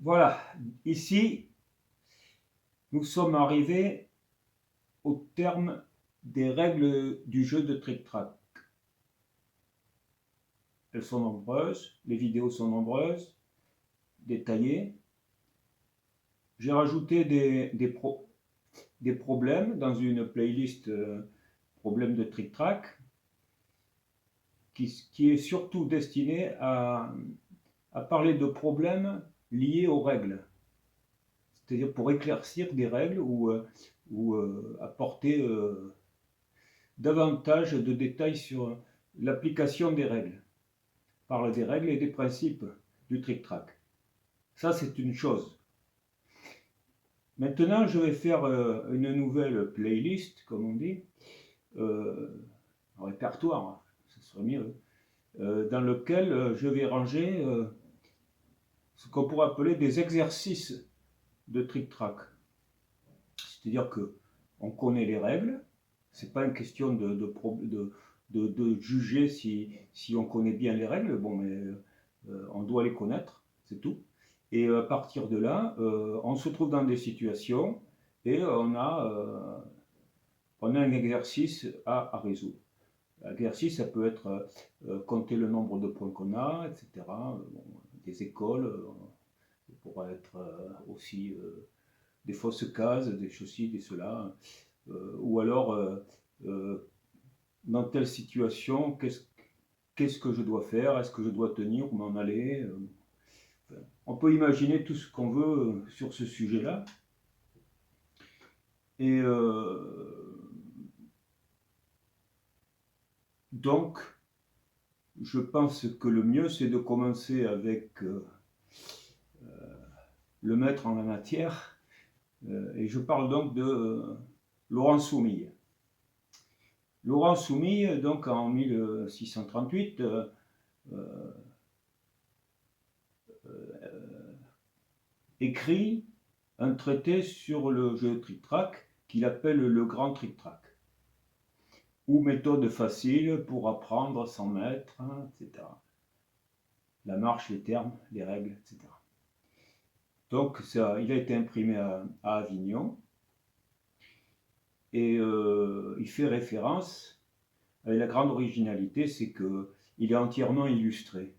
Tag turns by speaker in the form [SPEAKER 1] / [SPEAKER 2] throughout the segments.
[SPEAKER 1] Voilà, ici, nous sommes arrivés au terme des règles du jeu de trick-track. Elles sont nombreuses, les vidéos sont nombreuses, détaillées. J'ai rajouté des problèmes dans une playlist problèmes de trick-track qui est surtout destinée à parler de problèmes liés aux règles. C'est-à-dire pour éclaircir des règles ou apporter davantage de détails sur l'application des règles. Parle des règles et des principes du trick-track. Ça, c'est une chose. Maintenant, je vais faire une nouvelle playlist, comme on dit, un répertoire, ce serait mieux, dans lequel je vais ranger ce qu'on pourrait appeler des exercices de trick-track. C'est-à-dire qu'on connaît les règles, c'est pas une question de juger si on connaît bien les règles, bon, mais on doit les connaître, c'est tout. Et à partir de là, on se trouve dans des situations et on a un exercice à résoudre. L'exercice, ça peut être compter le nombre de points qu'on a, etc. Bon, des écoles, ça pourrait être aussi des fausses cases, des ceci, des cela. Ou alors, dans telle situation, qu'est-ce que je dois faire? Est-ce que je dois tenir ou m'en aller? On peut imaginer tout ce qu'on veut sur ce sujet-là. Et donc, je pense que le mieux, c'est de commencer avec le maître en la matière. Et je parle donc de Laurent Soumille. Laurent Soumille, donc en 1638, écrit un traité sur le jeu trick-track qu'il appelle le grand trick-track, ou méthode facile pour apprendre sans maître, etc. La marche, les termes, les règles, etc. Donc ça, il a été imprimé à Avignon et il fait référence, avec la grande originalité, c'est qu'il est entièrement illustré.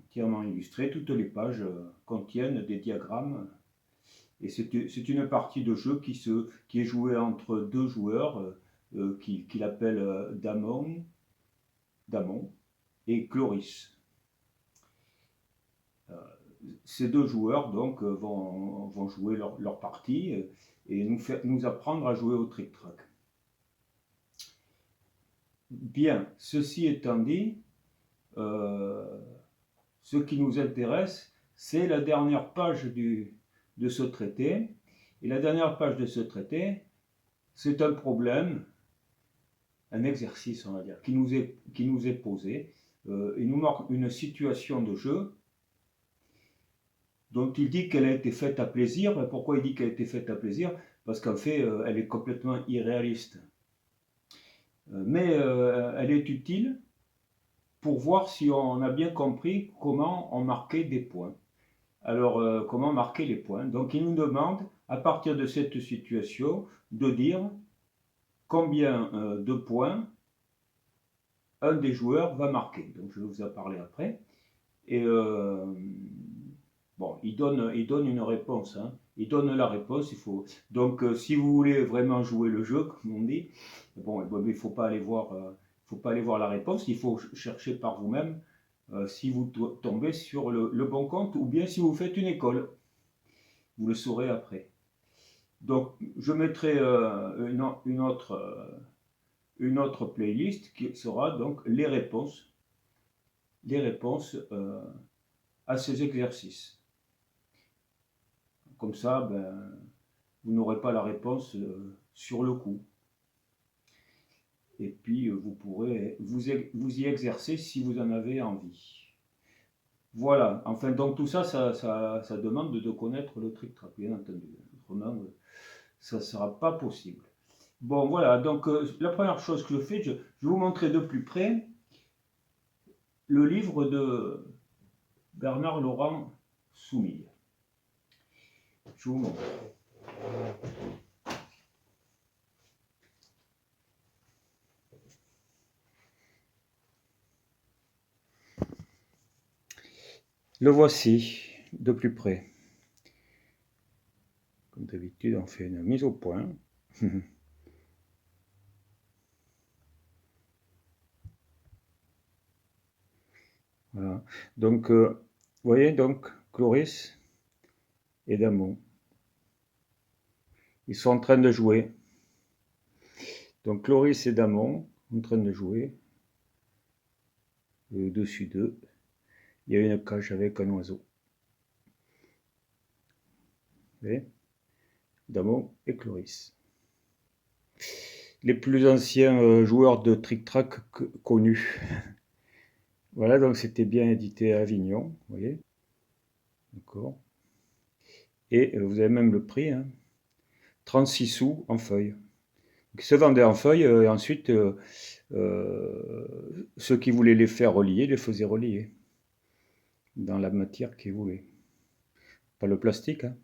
[SPEAKER 1] Entièrement illustré, toutes les pages contiennent des diagrammes et c'est une partie de jeu qui est jouée entre deux joueurs qu'il appelle Damon et Chloris. Ces deux joueurs donc vont jouer leur partie et nous apprendre à jouer au trick-track. Bien, ceci étant dit, ce qui nous intéresse, c'est la dernière page de ce traité. Et la dernière page de ce traité, c'est un problème, un exercice, on va dire, qui nous est posé. Il nous marque une situation de jeu dont il dit qu'elle a été faite à plaisir. Pourquoi il dit qu'elle a été faite à plaisir? Parce qu'en fait, elle est complètement irréaliste. Mais elle est utile pour voir si on a bien compris comment on marquait des points. Alors, comment marquer les points? Donc, il nous demande, à partir de cette situation, de dire combien de points un des joueurs va marquer. Donc, je vais vous en parler après. Et bon, il donne une réponse. Il donne la réponse. Donc, si vous voulez vraiment jouer le jeu, comme on dit, bon, il ne faut pas aller voir la réponse. Il faut chercher par vous-même si vous tombez sur le bon compte ou bien si vous faites une école. Vous le saurez après. Donc, je mettrai une autre playlist qui sera donc les réponses à ces exercices. Comme ça, vous n'aurez pas la réponse sur le coup. Et puis, vous pourrez vous y exercer si vous en avez envie. Voilà, enfin, donc tout ça, ça demande de connaître le trick-track, bien entendu. Autrement, ça ne sera pas possible. Bon, voilà, donc la première chose que je fais, je vais vous montrer de plus près le livre de Bernard Laurent Soumille. Je vous montre. Le voici de plus près. Comme d'habitude, on fait une mise au point. Voilà. Donc, vous voyez, donc, Cloris et Damon. Ils sont en train de jouer. Donc, Cloris et Damon en train de jouer. Et au-dessus d'eux, il y a une cage avec un oiseau. Vous voyez, Damon et Cloris. Les plus anciens joueurs de trick-track connus. Voilà, donc c'était bien édité à Avignon, vous voyez. D'accord. Et vous avez même le prix, hein, 36 sous en feuille. Donc, ils se vendaient en feuille et ensuite ceux qui voulaient les faire relier les faisaient relier dans la matière qu'ils voulaient. Pas le plastique, hein,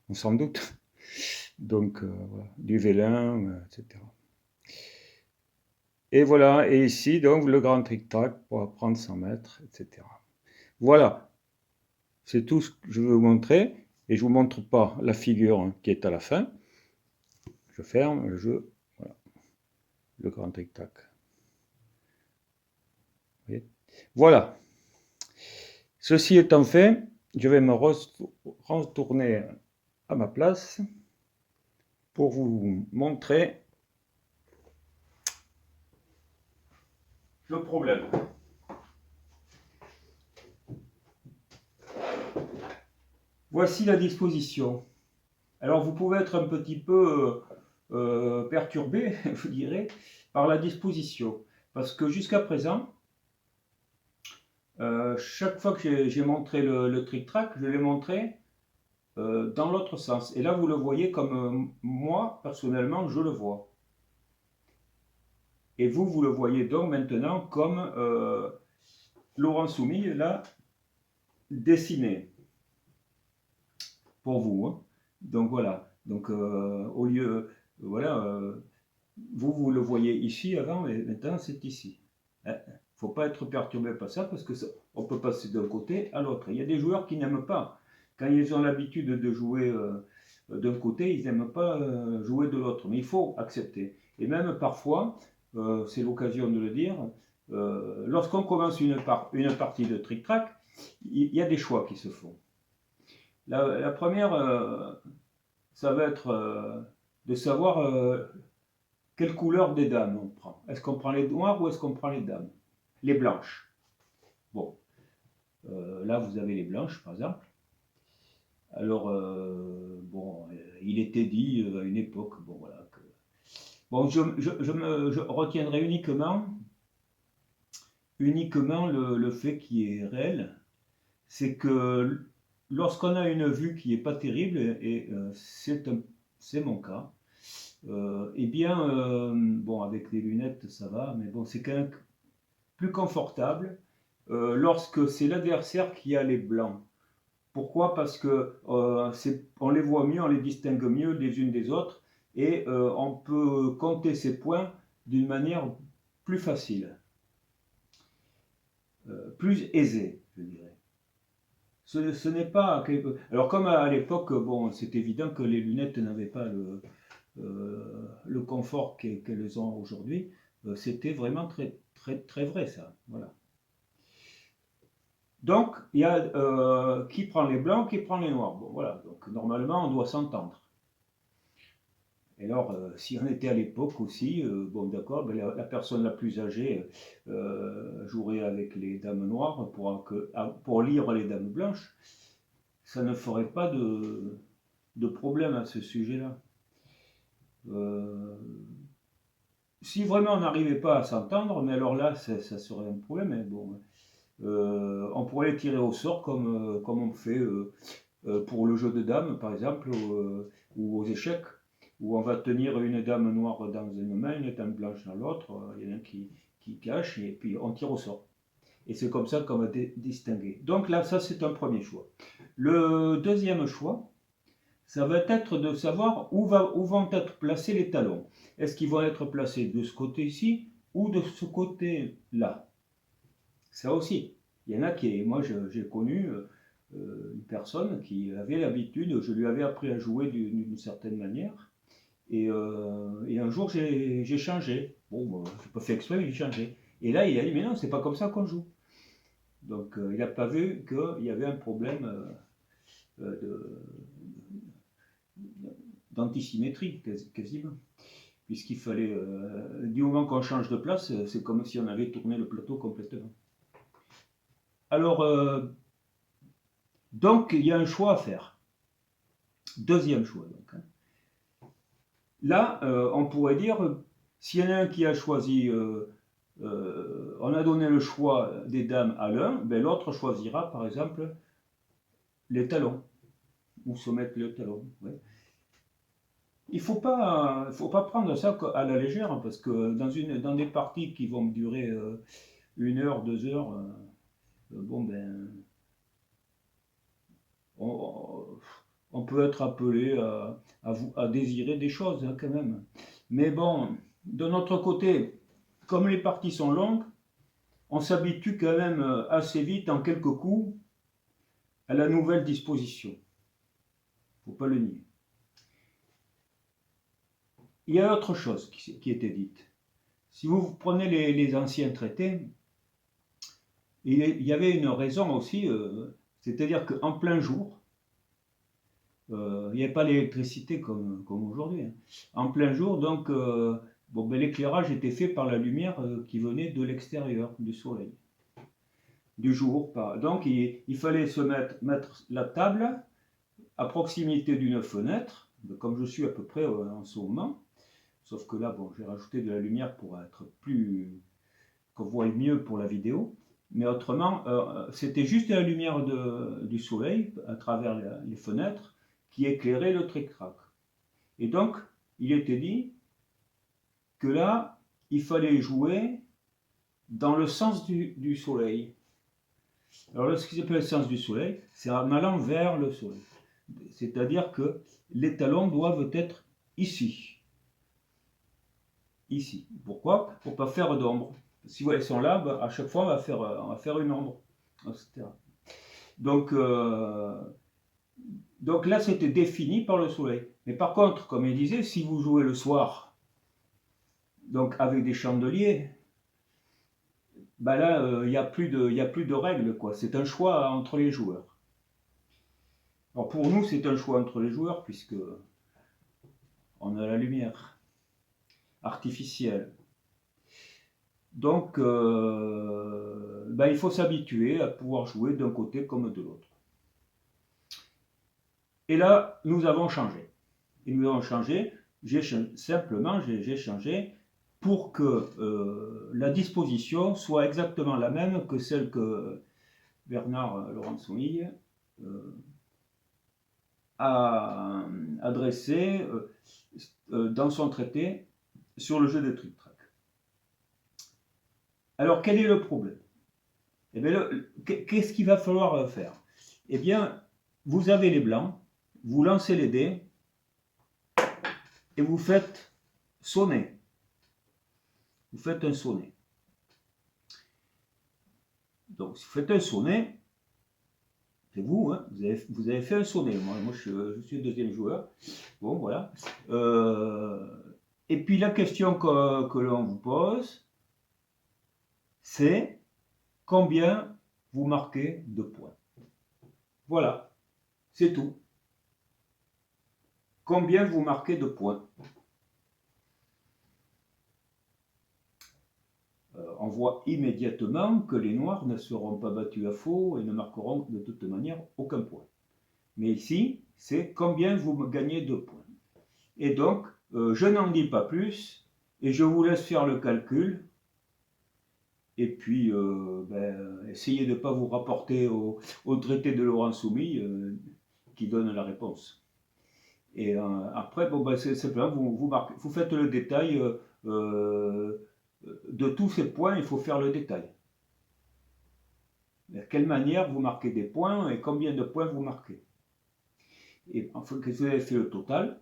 [SPEAKER 1] on s'en doute. Donc voilà, du vélin, etc. Et voilà, et ici donc le grand trick-track pour apprendre 100 mètres, etc. Voilà, c'est tout ce que je veux vous montrer. Et je ne vous montre pas la figure, hein, qui est à la fin. Je ferme le jeu. Voilà. Le grand tic-tac. Voilà. Ceci étant fait, je vais me retourner à ma place pour vous montrer le problème. Voici la disposition. Alors vous pouvez être un petit peu perturbé, je dirais, par la disposition. Parce que jusqu'à présent, chaque fois que j'ai montré le trick-track, je l'ai montré dans l'autre sens. Et là, vous le voyez comme moi, personnellement, je le vois. Et vous le voyez donc maintenant comme Laurent Soumille l'a dessiné pour vous. Hein. Donc voilà. Donc au lieu, voilà, vous le voyez ici avant, mais maintenant c'est ici. Il ne faut pas être perturbé par ça parce que on peut passer d'un côté à l'autre. Il y a des joueurs qui n'aiment pas. Quand ils ont l'habitude de jouer d'un côté, ils n'aiment pas jouer de l'autre. Mais il faut accepter. Et même parfois, c'est l'occasion de le dire, lorsqu'on commence une partie de trick-track, il y a des choix qui se font. La première, ça va être de savoir quelle couleur des dames on prend. Est-ce qu'on prend les noires ou est-ce qu'on prend les dames? Les blanches. Bon, là vous avez les blanches par exemple. Alors, bon, il était dit à une époque, bon voilà, que... Bon, je retiendrai uniquement le fait qui est réel, c'est que lorsqu'on a une vue qui n'est pas terrible, et c'est mon cas, eh bien, bon, avec les lunettes ça va, mais bon, c'est quand même plus confortable lorsque c'est l'adversaire qui a les blancs. Pourquoi? Parce que on les voit mieux, on les distingue mieux les unes des autres, et on peut compter ses points d'une manière plus facile, plus aisée, je dirais. Ce n'est pas... Alors comme à l'époque, bon, c'est évident que les lunettes n'avaient pas le confort qu'elles ont aujourd'hui. C'était vraiment très, très, très vrai ça. Voilà. Donc, il y a qui prend les blancs, qui prend les noirs. Bon, voilà. Donc, normalement, on doit s'entendre. Et alors, si on était à l'époque aussi, bon, d'accord, ben, la personne la plus âgée jouerait avec les dames noires pour lire les dames blanches. Ça ne ferait pas de problème à ce sujet-là. Si vraiment on n'arrivait pas à s'entendre, mais alors là, ça serait un problème. Mais bon, on pourrait les tirer au sort comme on fait pour le jeu de dames, par exemple, ou aux échecs, où on va tenir une dame noire dans une main, une dame blanche dans l'autre, il y en a un qui cache, et puis on tire au sort. Et c'est comme ça qu'on va distinguer. Donc là, ça c'est un premier choix. Le deuxième choix, ça va être de savoir où vont être placés les talons. Est-ce qu'ils vont être placés de ce côté-ci ou de ce côté-là? Ça aussi. Il y en a qui, moi j'ai connu une personne qui avait l'habitude, je lui avais appris à jouer d'une certaine manière, et un jour j'ai changé. Bon, je n'ai pas fait exprès, mais j'ai changé. Et là, il a dit, mais non, c'est pas comme ça qu'on joue. Donc, il n'a pas vu qu'il y avait un problème d'antisymétrie, quasiment. Puisqu'il fallait, du moment qu'on change de place, c'est comme si on avait tourné le plateau complètement. Alors, donc, il y a un choix à faire. Deuxième choix, donc. Hein. Là, on pourrait dire, s'il y en a un qui a choisi, on a donné le choix des dames à l'un, ben, l'autre choisira, par exemple, les talons. Où se mettre les talons. Ouais. Il ne faut pas prendre ça à la légère, hein, parce que dans des parties qui vont durer 1 heure, 2 heures, bon ben, on peut être appelé à désirer des choses hein, quand même. Mais bon, de notre côté, comme les parties sont longues, on s'habitue quand même assez vite, en quelques coups, à la nouvelle disposition. Il ne faut pas le nier. Il y a autre chose qui était dite. Si vous prenez les anciens traités, il y avait une raison aussi, c'est-à-dire qu'en plein jour, il n'y avait pas l'électricité comme aujourd'hui. Hein. En plein jour, donc, bon, ben, l'éclairage était fait par la lumière qui venait de l'extérieur, du soleil, du jour. Donc, il fallait se mettre la table à proximité d'une fenêtre, comme je suis à peu près en ce moment. Sauf que là, bon, j'ai rajouté de la lumière pour être qu'on voit mieux pour la vidéo. Mais autrement, c'était juste la lumière du soleil à travers les fenêtres qui éclairait le tric-trac. Et donc, il était dit que là, il fallait jouer dans le sens du soleil. Alors, ce qui s'appelle le sens du soleil, c'est en allant vers le soleil. C'est-à-dire que les talons doivent être ici. Ici. Pourquoi? Pour ne pas faire d'ombre. Si elles sont là, ben, à chaque fois, on va faire une ombre, etc. Donc là, c'était défini par le soleil. Mais par contre, comme il disait, si vous jouez le soir, donc avec des chandeliers, ben là, il n'y a plus de règles, quoi. C'est un choix entre les joueurs. Alors pour nous, c'est un choix entre les joueurs, puisque on a la lumière artificielle. Donc, ben, il faut s'habituer à pouvoir jouer d'un côté comme de l'autre. Et là, nous avons changé. Et nous avons changé, j'ai changé pour que la disposition soit exactement la même que celle que Bernard Laurent-Somille a adressée dans son traité sur le jeu de tric-trac. Alors, quel est le problème? Eh bien, qu'est-ce qu'il va falloir faire? Eh bien, vous avez les blancs, vous lancez les dés et vous faites sonner. Vous faites un sonnet. Donc, si vous faites un sonnet, c'est vous, hein, vous avez fait un sonnet. Moi je suis le deuxième joueur. Bon, voilà. Et puis, la question que l'on vous pose, c'est combien vous marquez de points. Voilà, c'est tout. Combien vous marquez de points. On voit immédiatement que les noirs ne seront pas battus à faux et ne marqueront de toute manière aucun point. Mais ici, c'est combien vous gagnez de points. Et donc, je n'en dis pas plus et je vous laisse faire le calcul. Et puis, essayez de ne pas vous rapporter au traité de Laurent-Somille qui donne la réponse. Et après, bon, c'est simplement, vous faites le détail de tous ces points, il faut faire le détail. De quelle manière vous marquez des points et combien de points vous marquez. Et enfin, que vous avez fait le total.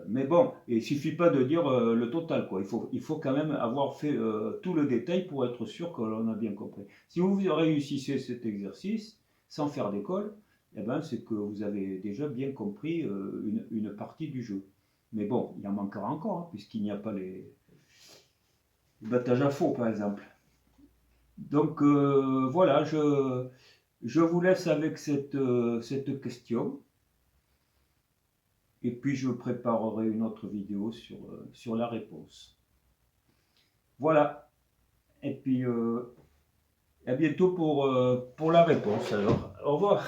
[SPEAKER 1] Mais bon, il ne suffit pas de dire le total, quoi. Il faut quand même avoir fait tout le détail pour être sûr que l'on a bien compris. Si vous réussissez cet exercice sans faire d'école, eh ben, c'est que vous avez déjà bien compris une partie du jeu. Mais bon, il en manquera encore, hein, puisqu'il n'y a pas les battages à faux, par exemple. Donc voilà, je vous laisse avec cette question. Et puis je préparerai une autre vidéo sur la réponse. Voilà. Et puis à bientôt pour la réponse alors. Au revoir.